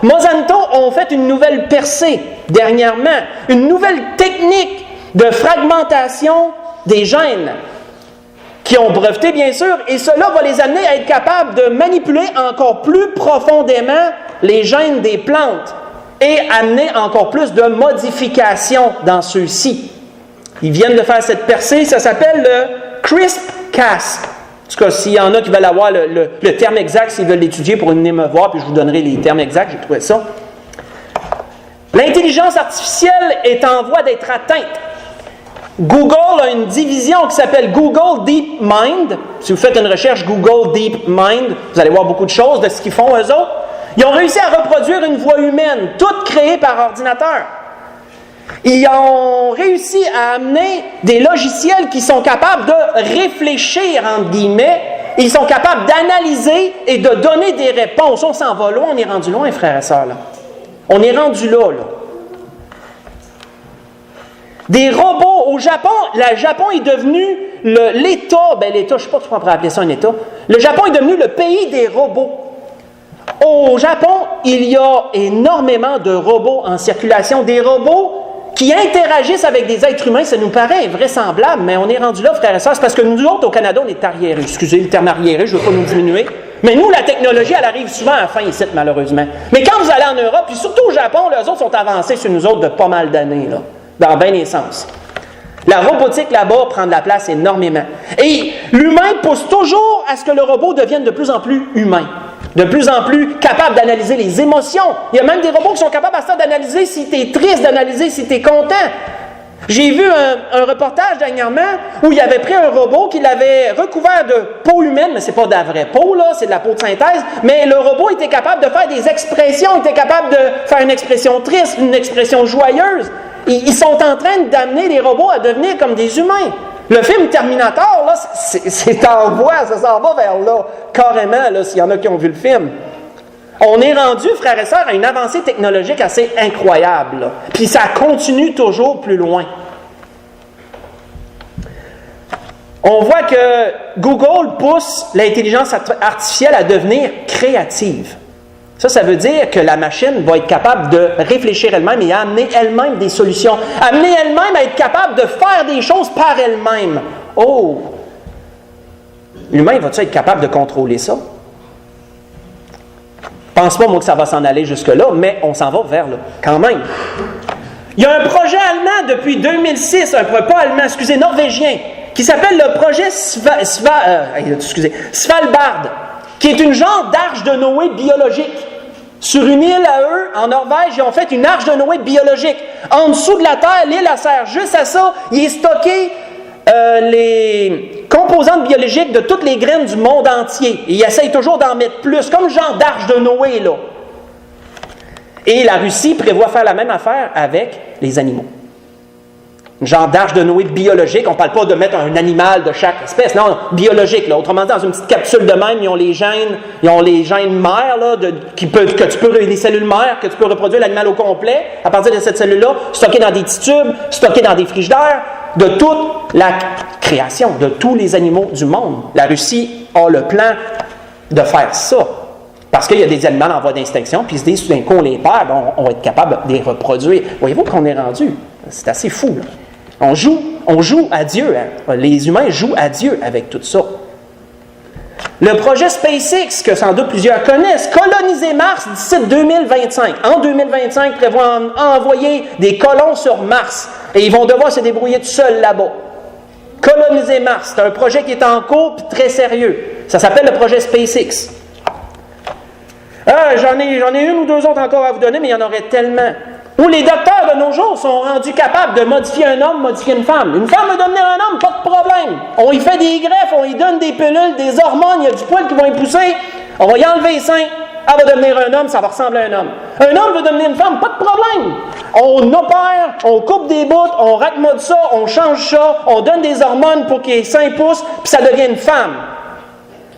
Speaker 1: Monsanto ont fait une nouvelle percée dernièrement, une nouvelle technique de fragmentation des gènes, qui ont breveté, bien sûr, et cela va les amener à être capables de manipuler encore plus profondément les gènes des plantes et amener encore plus de modifications dans ceux-ci. Ils viennent de faire cette percée, ça s'appelle le CRISPR-Cas. En tout cas, s'il y en a qui veulent avoir le terme exact, s'ils veulent l'étudier, pour venir me voir, puis je vous donnerai les termes exacts, j'ai trouvé ça. L'intelligence artificielle est en voie d'être atteinte. Google a une division qui s'appelle Google DeepMind. Si vous faites une recherche Google DeepMind, vous allez voir beaucoup de choses de ce qu'ils font eux autres. Ils ont réussi à reproduire une voix humaine, toute créée par ordinateur. Ils ont réussi à amener des logiciels qui sont capables de réfléchir, entre guillemets, et ils sont capables d'analyser et de donner des réponses. On s'en va loin, on est rendu loin, frères et sœurs. Là. On est rendu là. Des robots au Japon, le Japon est devenu l'État, l'État, je ne sais pas si on pourrait appeler ça un État, le Japon est devenu le pays des robots. Au Japon, il y a énormément de robots en circulation, des robots qui interagissent avec des êtres humains. Ça nous paraît invraisemblable, mais on est rendu là, frères et sœurs, c'est parce que nous autres, au Canada, on est arriérés. Excusez le terme arriéré, je ne veux pas nous diminuer. Mais nous, la technologie, elle arrive souvent à la fin ici, malheureusement. Mais quand vous allez en Europe, puis surtout au Japon, les autres sont avancés sur nous autres de pas mal d'années, là, dans bien des sens. La robotique là-bas prend de la place énormément. Et l'humain pousse toujours à ce que le robot devienne de plus en plus humain, de plus en plus capable d'analyser les émotions. Il y a même des robots qui sont capables à ça d'analyser si tu es triste, d'analyser si tu es content. J'ai vu un reportage dernièrement où il avait pris un robot qu'il avait recouvert de peau humaine, mais c'est pas de la vraie peau, là, c'est de la peau de synthèse, mais le robot était capable de faire des expressions, il était capable de faire une expression triste, une expression joyeuse. Ils sont en train d'amener les robots à devenir comme des humains. Le film Terminator, là, c'est en voie, ça s'en va vers là, carrément, là, s'il y en a qui ont vu le film. On est rendu, frères et sœurs, à une avancée technologique assez incroyable. Là. Puis ça continue toujours plus loin. On voit que Google pousse l'intelligence artificielle à devenir créative. Ça veut dire que la machine va être capable de réfléchir elle-même et à amener elle-même des solutions. Amener elle-même à être capable de faire des choses par elle-même. Oh! L'humain va-t-il être capable de contrôler ça? Je pense pas, moi, que ça va s'en aller jusque-là, mais on s'en va vers là, quand même. Il y a un projet allemand depuis 2006, norvégien, qui s'appelle le projet Svalbard, qui est une genre d'arche de Noé biologique. Sur une île à eux, en Norvège, ils ont fait une arche de Noé biologique. En dessous de la Terre, l'île, elle sert juste à ça. Il est stocké les composantes biologiques de toutes les graines du monde entier. Et ils essayent toujours d'en mettre plus, comme le genre d'arche de Noé, là. Et la Russie prévoit faire la même affaire avec les animaux. Une genre d'arche de Noé biologique. On ne parle pas de mettre un animal de chaque espèce. Non, biologique. Là. Autrement dit, dans une petite capsule de même, ils ont les gènes mères, là, les cellules mères, que tu peux reproduire l'animal au complet, à partir de cette cellule-là, stockée dans des petits tubes, stockée dans des frigidaires, de toute la création, de tous les animaux du monde. La Russie a le plan de faire ça. Parce qu'il y a des animaux en voie d'extinction, puis ils se disent, tout d'un coup, on les perd, on va être capable de les reproduire. Voyez-vous qu'on est rendu? C'est assez fou, là. On joue à Dieu. Hein? Les humains jouent à Dieu avec tout ça. Le projet SpaceX, que sans doute plusieurs connaissent, coloniser Mars d'ici 2025. En 2025, prévoit envoyer des colons sur Mars. Et ils vont devoir se débrouiller tout seuls là-bas. Coloniser Mars, c'est un projet qui est en cours et très sérieux. Ça s'appelle le projet SpaceX. J'en ai une ou deux autres encore à vous donner, mais il y en aurait tellement. Où les docteurs de nos jours sont rendus capables de modifier un homme, modifier une femme. Une femme veut devenir un homme, pas de problème. On y fait des greffes, on y donne des pilules, des hormones, il y a du poil qui va y pousser. On va y enlever les seins, elle va devenir un homme, ça va ressembler à un homme. Un homme veut devenir une femme, pas de problème. On opère, on coupe des bouts, on raccommode ça, on change ça, on donne des hormones pour que les seins poussent, puis ça devient une femme.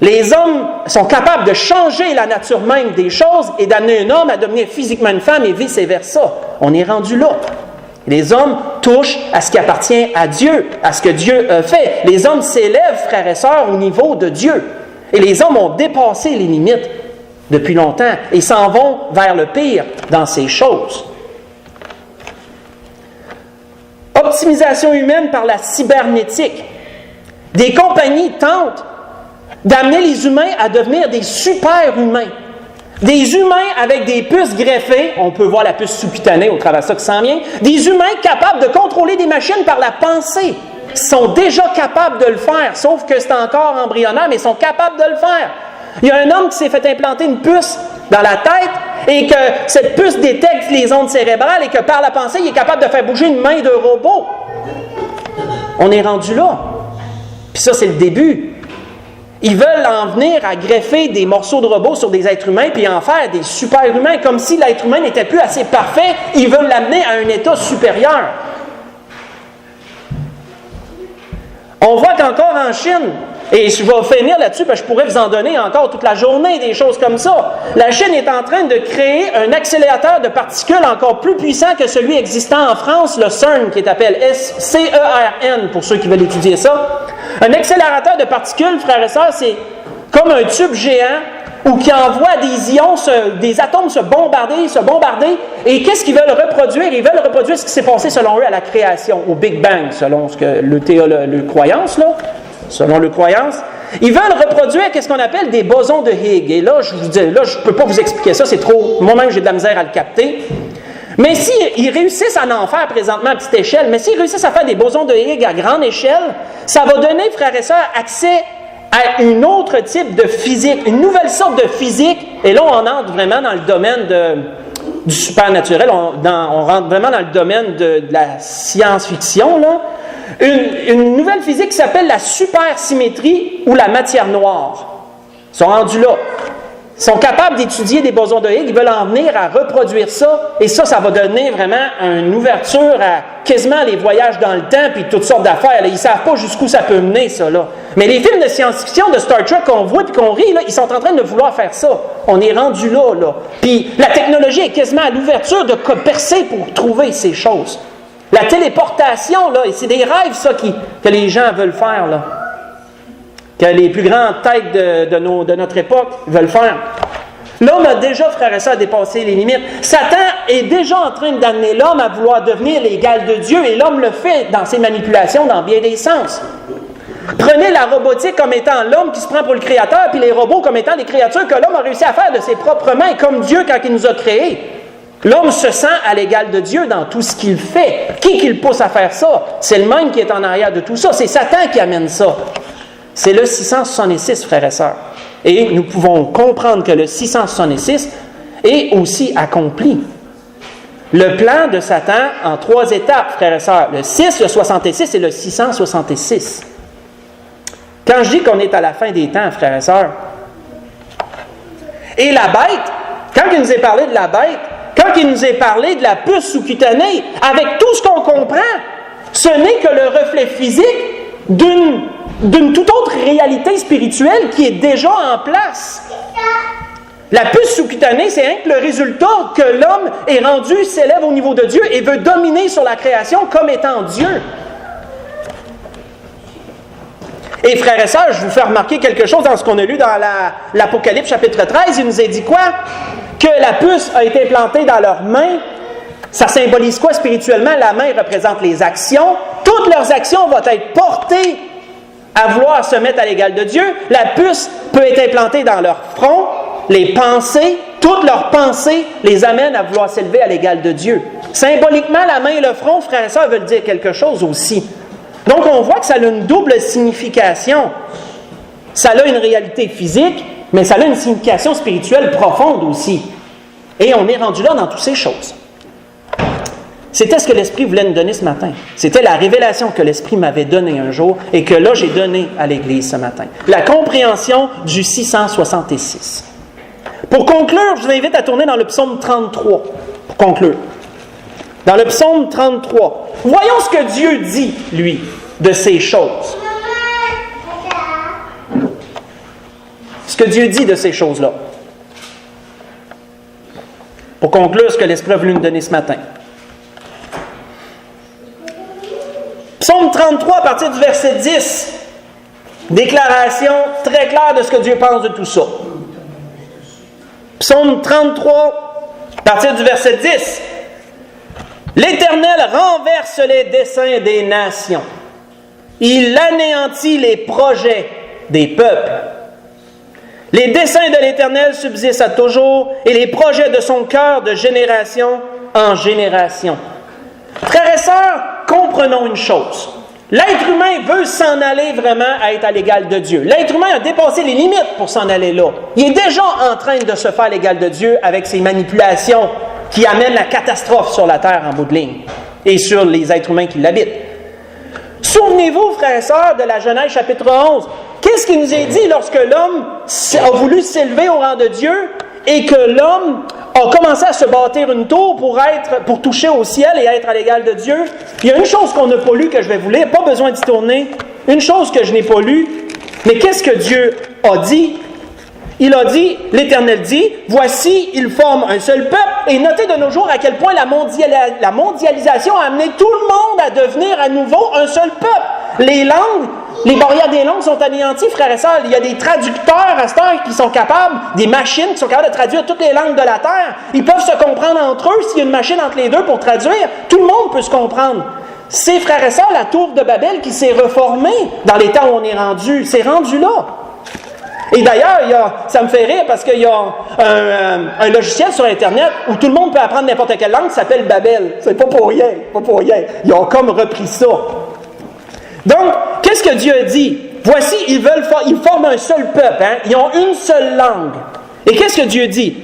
Speaker 1: Les hommes sont capables de changer la nature même des choses et d'amener un homme à devenir physiquement une femme et vice-versa. On est rendu là. Les hommes touchent à ce qui appartient à Dieu, à ce que Dieu a fait. Les hommes s'élèvent, frères et sœurs, au niveau de Dieu. Et les hommes ont dépassé les limites depuis longtemps et s'en vont vers le pire dans ces choses. Optimisation humaine par la cybernétique. Des compagnies tentent d'amener les humains à devenir des super-humains. Des humains avec des puces greffées, on peut voir la puce sous-cutanée au travers de ça qui s'en vient, des humains capables de contrôler des machines par la pensée. sont déjà capables de le faire, sauf que c'est encore embryonnaire, mais ils sont capables de le faire. Il y a un homme qui s'est fait implanter une puce dans la tête et que cette puce détecte les ondes cérébrales et que par la pensée, il est capable de faire bouger une main de robot. On est rendu là. Puis ça, c'est le début. Ils veulent en venir à greffer des morceaux de robots sur des êtres humains puis en faire des super-humains, comme si l'être humain n'était plus assez parfait. Ils veulent l'amener à un état supérieur. On voit qu'encore en Chine, et je vais finir là-dessus parce que je pourrais vous en donner encore toute la journée des choses comme ça. La Chine est en train de créer un accélérateur de particules encore plus puissant que celui existant en France, le CERN, qui s'appelle CERN, pour ceux qui veulent étudier ça. Un accélérateur de particules, frères et sœurs, c'est comme un tube géant ou qui envoie des ions, des atomes se bombarder. Et qu'est-ce qu'ils veulent reproduire? Ils veulent reproduire ce qui s'est passé selon eux à la création, au Big Bang, selon ce que le croyance, là. Selon le croyance. Ils veulent reproduire ce qu'on appelle des bosons de Higgs. Et là, je vous dis, là, je ne peux pas vous expliquer ça, c'est trop. Moi-même, j'ai de la misère à le capter. Mais s'ils réussissent à en faire présentement à petite échelle, mais s'ils réussissent à faire des bosons de Higgs à grande échelle, ça va donner, frères et sœurs, accès à un autre type de physique, une nouvelle sorte de physique. Et là, on entre vraiment dans le domaine du supernaturel, on rentre vraiment dans le domaine de la science-fiction, là. Une nouvelle physique qui s'appelle la supersymétrie ou la matière noire. Ils sont rendus là. Ils sont capables d'étudier des bosons de Higgs, ils veulent en venir à reproduire ça, et ça va donner vraiment une ouverture à quasiment les voyages dans le temps, puis toutes sortes d'affaires. Là. Ils ne savent pas jusqu'où ça peut mener, ça. Là. Mais les films de science-fiction de Star Trek qu'on voit et qu'on rit, là, ils sont en train de vouloir faire ça. On est rendu là, là. Puis la technologie est quasiment à l'ouverture de percer pour trouver ces choses. La téléportation, là, c'est des rêves, ça, que les gens veulent faire, là. Que les plus grandes têtes de notre époque veulent faire. L'homme a déjà, frères et sœurs, dépassé les limites. Satan est déjà en train d'amener l'homme à vouloir devenir l'égal de Dieu, et l'homme le fait dans ses manipulations dans bien des sens. Prenez la robotique comme étant l'homme qui se prend pour le créateur, puis les robots comme étant des créatures que l'homme a réussi à faire de ses propres mains, comme Dieu quand il nous a créés. L'homme se sent à l'égal de Dieu dans tout ce qu'il fait. Qui le pousse à faire ça? C'est le même qui est en arrière de tout ça. C'est Satan qui amène ça. C'est le 666, frères et sœurs. Et nous pouvons comprendre que le 666 est aussi accompli. Le plan de Satan en 3 étapes, frères et sœurs. Le 6, le 66 et le 666. Quand je dis qu'on est à la fin des temps, frères et sœurs, et la bête, quand il nous est parlé de la bête, quand il nous est parlé de la puce sous-cutanée, avec tout ce qu'on comprend, ce n'est que le reflet physique d'une toute autre réalité spirituelle qui est déjà en place. La puce sous-cutanée, c'est rien que le résultat que l'homme est rendu, s'élève au niveau de Dieu et veut dominer sur la création comme étant Dieu. Et frères et sœurs, je vous fais remarquer quelque chose dans ce qu'on a lu dans l'Apocalypse chapitre 13. Il nous a dit quoi? Que la puce a été implantée dans leurs mains. Ça symbolise quoi spirituellement? La main représente les actions. Toutes leurs actions vont être portées à vouloir se mettre à l'égal de Dieu. La puce peut être implantée dans leur front. Les pensées, toutes leurs pensées les amènent à vouloir s'élever à l'égal de Dieu. Symboliquement, la main et le front, frères et sœurs, veulent dire quelque chose aussi. Donc, on voit que ça a une double signification. Ça a une réalité physique, mais ça a une signification spirituelle profonde aussi. Et on est rendu là dans toutes ces choses. C'était ce que l'Esprit voulait nous donner ce matin. C'était la révélation que l'Esprit m'avait donnée un jour et que là, j'ai donnée à l'Église ce matin. La compréhension du 666. Pour conclure, je vous invite à tourner dans le psaume 33. Pour conclure. Dans le psaume 33. Voyons ce que Dieu dit, lui, de ces choses. Ce que Dieu dit de ces choses-là. Pour conclure ce que l'Esprit a voulu nous donner ce matin. Psaume 33, à partir du verset 10. Déclaration très claire de ce que Dieu pense de tout ça. Psaume 33, à partir du verset 10. L'Éternel renverse les desseins des nations. Il anéantit les projets des peuples. Les desseins de l'Éternel subsistent à toujours et les projets de son cœur de génération en génération. Frères et sœurs, comprenons une chose. L'être humain veut s'en aller vraiment à être à l'égal de Dieu. L'être humain a dépassé les limites pour s'en aller là. Il est déjà en train de se faire l'égal de Dieu avec ses manipulations qui amènent la catastrophe sur la terre en bout de ligne et sur les êtres humains qui l'habitent. Souvenez-vous, frères et sœurs, de la Genèse chapitre 11. Qu'est-ce qui nous est dit lorsque l'homme a voulu s'élever au rang de Dieu et que l'homme a commencé à se bâtir une tour pour toucher au ciel et être à l'égal de Dieu? Il y a une chose qu'on n'a pas lue que je vais vous lire, pas besoin d'y tourner. Une chose que je n'ai pas lue, mais qu'est-ce que Dieu a dit? Il a dit, l'Éternel dit, « Voici, ils forment un seul peuple. » Et notez de nos jours à quel point la mondialisation a amené tout le monde à devenir à nouveau un seul peuple. Les langues, les barrières des langues sont anéanties, frères et sœurs. Il y a des traducteurs à cette heure qui sont capables, des machines qui sont capables de traduire toutes les langues de la terre. Ils peuvent se comprendre entre eux s'il y a une machine entre les deux pour traduire. Tout le monde peut se comprendre. C'est, frères et sœurs, la tour de Babel qui s'est reformée dans les temps où on est rendu. C'est rendu là. Et d'ailleurs, ça me fait rire parce qu'il y a un logiciel sur Internet où tout le monde peut apprendre n'importe quelle langue qui s'appelle Babel. C'est pas pour rien, pas pour rien. Ils ont comme repris ça. Donc, qu'est-ce que Dieu a dit? Voici, ils forment un seul peuple. Hein? Ils ont une seule langue. Et qu'est-ce que Dieu dit?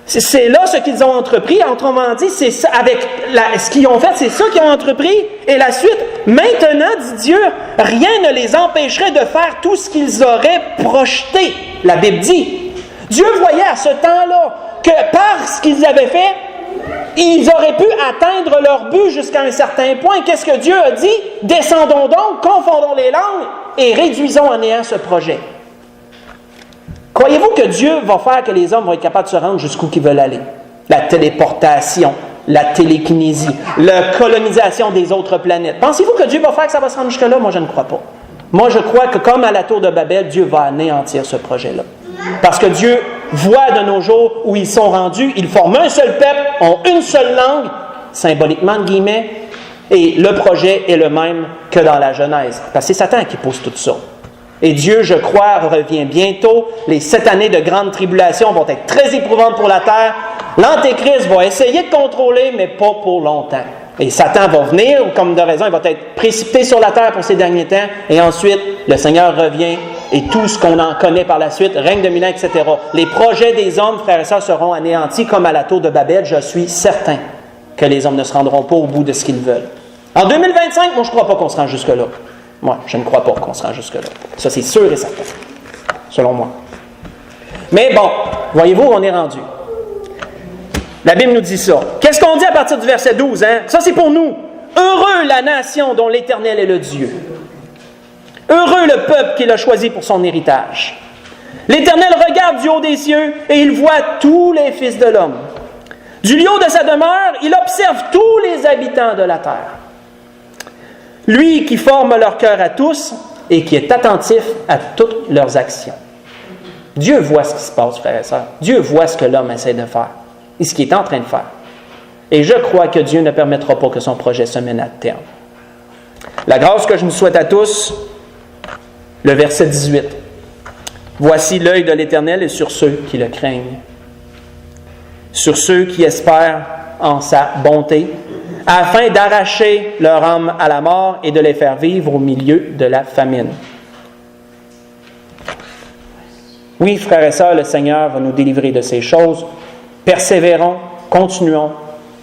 Speaker 1: C'est là ce qu'ils ont entrepris. Autrement dit, c'est ça, ce qu'ils ont fait, c'est ça qu'ils ont entrepris. Et la suite, maintenant, dit Dieu, rien ne les empêcherait de faire tout ce qu'ils auraient projeté. La Bible dit. Dieu voyait à ce temps-là que par ce qu'ils avaient fait, ils auraient pu atteindre leur but jusqu'à un certain point. Qu'est-ce que Dieu a dit? Descendons donc, confondons les langues et réduisons à néant ce projet. Croyez-vous que Dieu va faire que les hommes vont être capables de se rendre jusqu'où qu'ils veulent aller? La téléportation, la télékinésie, la colonisation des autres planètes. Pensez-vous que Dieu va faire que ça va se rendre jusque-là? Moi, je ne crois pas. Moi, je crois que comme à la tour de Babel, Dieu va anéantir ce projet-là. Parce que Dieu voit de nos jours où ils sont rendus, ils forment un seul peuple, ont une seule langue, symboliquement de guillemets, et le projet est le même que dans la Genèse. Parce que c'est Satan qui pousse tout ça. Et Dieu, je crois, revient bientôt. Les 7 années de grande tribulation vont être très éprouvantes pour la terre. L'Antéchrist va essayer de contrôler, mais pas pour longtemps. Et Satan va venir, comme de raison, il va être précipité sur la terre pour ces derniers temps. Et ensuite, le Seigneur revient et tout ce qu'on en connaît par la suite, règne de 1000 ans, etc. Les projets des hommes, frères et sœurs, seront anéantis comme à la tour de Babel. Je suis certain que les hommes ne se rendront pas au bout de ce qu'ils veulent. En 2025, moi, je ne crois pas qu'on se rend jusque-là. Moi, je ne crois pas qu'on se rend jusque-là. Ça, c'est sûr et certain, selon moi. Mais bon, voyez-vous où on est rendu. La Bible nous dit ça. Qu'est-ce qu'on dit à partir du verset 12? Hein? Ça, c'est pour nous. Heureux la nation dont l'Éternel est le Dieu. Heureux le peuple qu'il a choisi pour son héritage. L'Éternel regarde du haut des cieux et il voit tous les fils de l'homme. Du lieu de sa demeure, il observe tous les habitants de la terre. Lui qui forme leur cœur à tous et qui est attentif à toutes leurs actions. Dieu voit ce qui se passe, frères et sœurs. Dieu voit ce que l'homme essaie de faire et ce qu'il est en train de faire. Et je crois que Dieu ne permettra pas que son projet se mène à terme. La grâce que je nous souhaite à tous, le verset 18. Voici l'œil de l'Éternel est sur ceux qui le craignent, sur ceux qui espèrent en sa bonté, afin d'arracher leur âme à la mort et de les faire vivre au milieu de la famine. Oui, frères et sœurs, le Seigneur va nous délivrer de ces choses. Persévérons, continuons,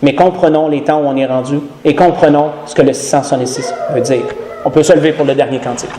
Speaker 1: mais comprenons les temps où on est rendu et comprenons ce que le 666 veut dire. On peut se lever pour le dernier cantique.